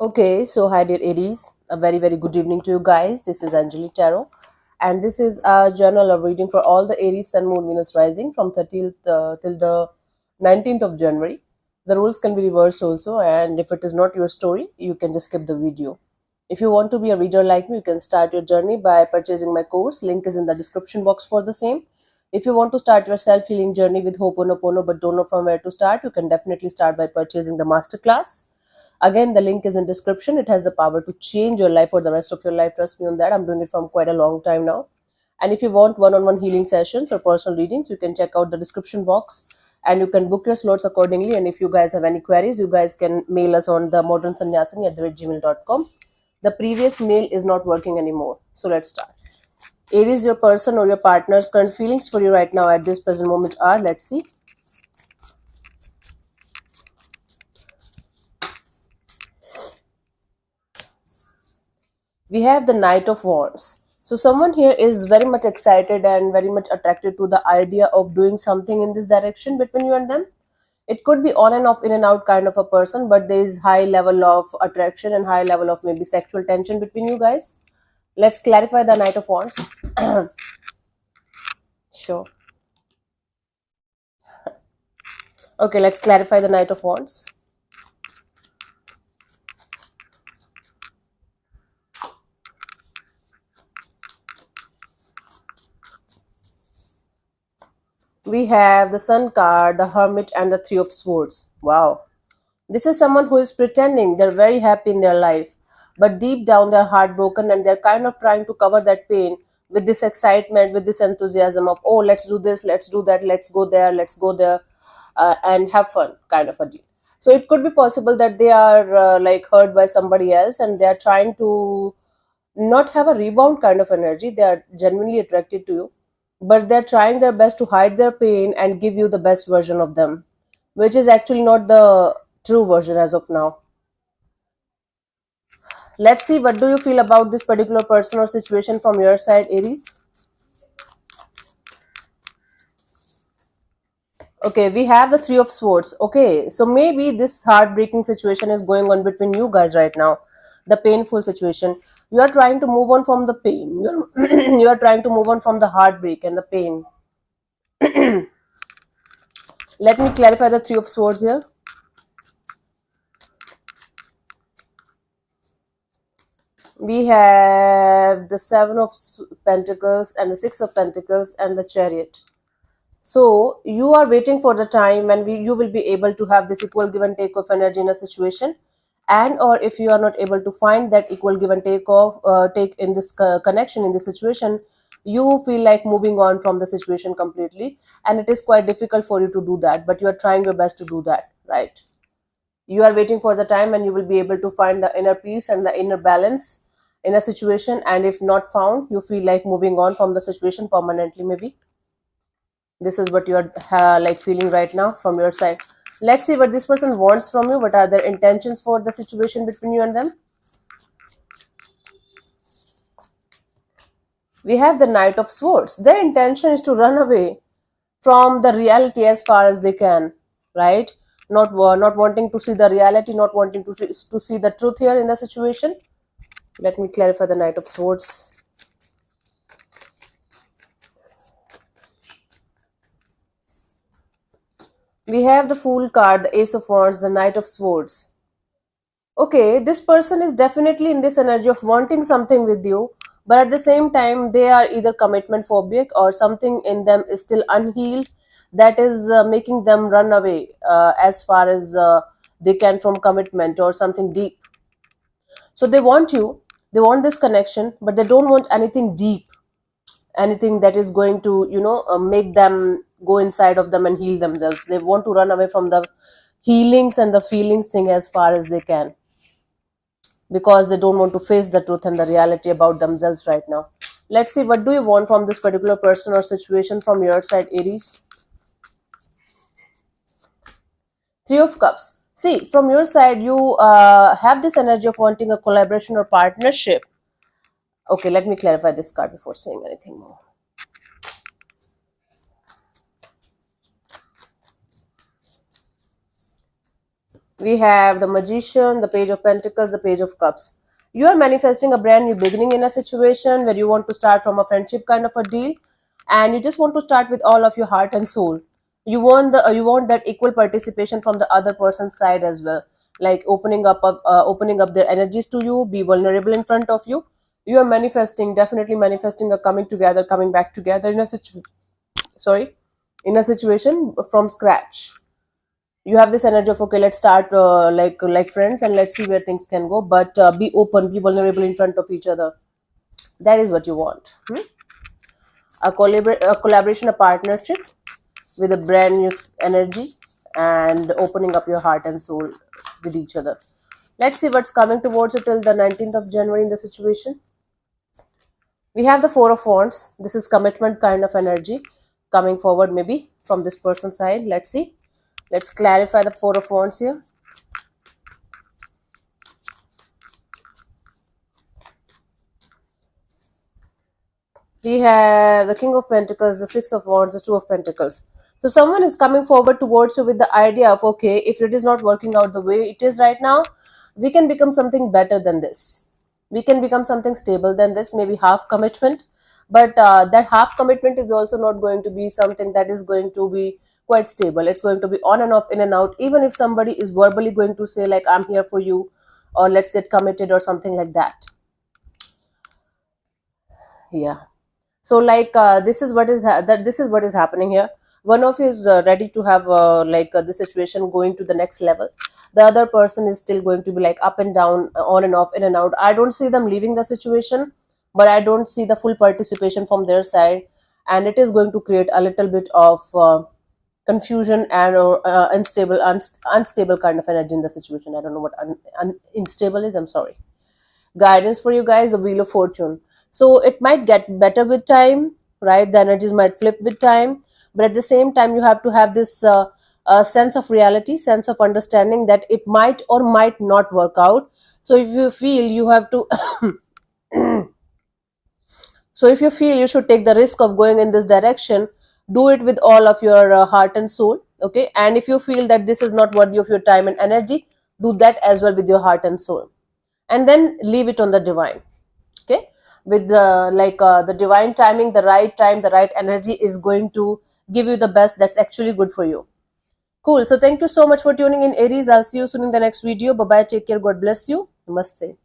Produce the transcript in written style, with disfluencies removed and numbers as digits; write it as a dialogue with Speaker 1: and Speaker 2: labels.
Speaker 1: Okay, so hi dear Aries, a very good evening to you guys. This is Anjali Tarot, and this is a journal of reading for all the Aries Sun Moon Venus rising from 30th till the 19th of January. The rules can be reversed also, and if it is not your story, you can just skip the video. If you want to be a reader like me, you can start your journey by purchasing my course. Link is in the description box for the same. If you want to start your self-healing journey with Ho'oponopono but don't know from where to start, you can definitely start by purchasing the masterclass. Again, the link is in description. It has the power to change your life for the rest of your life. Trust me on that. I'm doing it from quite a long time now. And if you want one-on-one healing sessions or personal readings, you can check out the description box and you can book your slots accordingly. And if you guys have any queries, you guys can mail us on the modernsanyasini@gmail.com. The previous mail is not working anymore. So let's start. Aries, your person or your partner's current feelings for you right now at this present moment are, let's see. We have the Knight of Wands. So someone here is very much excited and very much attracted to the idea of doing something in this direction between you and them. It could be on and off, in and out kind of a person, but there is high level of attraction and high level of maybe sexual tension between you guys. Let's clarify the Knight of Wands. Sure. Okay, let's clarify the Knight of Wands. We have the Sun card, the Hermit, and the Three of Swords. Wow. This is someone who is pretending they're very happy in their life, but deep down they're heartbroken and they're kind of trying to cover that pain with this excitement, with this enthusiasm of, oh, let's do this, let's do that, let's go there, and have fun, kind of a deal. So it could be possible that they are like hurt by somebody else and they are trying to not have a rebound kind of energy. They are genuinely attracted to you, but they're trying their best to hide their pain and give you the best version of them, which is actually not the true version as of now. Let's see, what do you feel about this particular person or situation from your side, Aries? Okay, we have the Three of Swords. Okay, so maybe this heartbreaking situation is going on between you guys right now. The painful situation. You are trying to move on from the pain. You are trying to move on from the heartbreak and the pain. Let me clarify the Three of Swords here. We have the Seven of Pentacles and the Six of Pentacles and the Chariot. So you are waiting for the time when you will be able to have this equal give and take of energy in a situation, and or if you are not able to find that equal give and take in this connection in this situation, you feel like moving on from the situation completely, and it is quite difficult for you to do that. But you are trying your best to do that, right? You are waiting for the time when you will be able to find the inner peace and the inner balance in a situation, and if not found, you feel like moving on from the situation permanently, maybe. This is what you are like feeling right now from your side. Let's see what this person wants from you. What are their intentions for the situation between you and them? We have the Knight of Swords. Their intention is to run away from the reality as far as they can, right? Not wanting to see the reality, not wanting to see the truth here in the situation. Let me clarify the Knight of Swords. We have the Fool card, the Ace of Wands, the Knight of Swords. Okay, this person is definitely in this energy of wanting something with you, but at the same time they are either commitment phobic or something in them is still unhealed, that is making them run away as far as they can from commitment or something deep. So they want you, they want this connection, but they don't want anything deep, anything that is going to make them go inside of them and heal themselves. They want to run away from the healings and the feelings thing as far as they can, because they don't want to face the truth and the reality about themselves right now. Let's see, what do you want from this particular person or situation from your side, Aries? Three of Cups. See, from your side, you have this energy of wanting a collaboration or partnership. Okay, let me clarify this card before saying anything more. We have the Magician, the Page of Pentacles, the Page of Cups. You are manifesting a brand new beginning in a situation where you want to start from a friendship kind of a deal, and you just want to start with all of your heart and soul. You want that equal participation from the other person's side as well, like opening up their energies to you, be vulnerable in front of you. You are manifesting, definitely manifesting a coming together, coming back together in a sorry in a situation from scratch. You have this energy of, okay, let's start like friends, and let's see where things can go, but be open, be vulnerable in front of each other. That is what you want. A collaboration, a partnership with a brand new energy, and opening up your heart and soul with each other. Let's see what's coming towards you till the 19th of January in the situation. We have the Four of Wands. This is commitment kind of energy coming forward, maybe from this person's side. Let's see. Let's clarify the Four of Wands here. We have the King of Pentacles, the Six of Wands, the Two of Pentacles. So someone is coming forward towards you with the idea of, okay, if it is not working out the way it is right now, we can become something better than this. We can become something stable than this, maybe half commitment. But that half commitment is also not going to be something that is going to be quite stable. It's going to be on and off, in and out. Even if somebody is verbally going to say, like, I'm here for you, or let's get committed, or something like that. Yeah. So like this is what is that this is what is happening here. One of you is ready to have the situation going to the next level. The other person is still going to be like up and down, on and off, in and out. I don't see them leaving the situation, but I don't see the full participation from their side, and it is going to create a little bit of confusion and or unstable kind of energy in the situation. I don't know what unstable is, I'm sorry. Guidance for you guys, the Wheel of Fortune. So it might get better with time, right? The energies might flip with time, but at the same time you have to have this sense of reality, sense of understanding that it might or might not work out. So if you feel you have to so if you feel you should take the risk of going in this direction, do it with all of your heart and soul, okay? And if you feel that this is not worthy of your time and energy, do that as well with your heart and soul, and then leave it on the divine. Okay, with the divine timing, the right time, the right energy is going to give you the best that's actually good for you. Cool. So thank you so much for tuning in, Aries. I'll see you soon in the next video. Bye bye, take care, God bless you, namaste.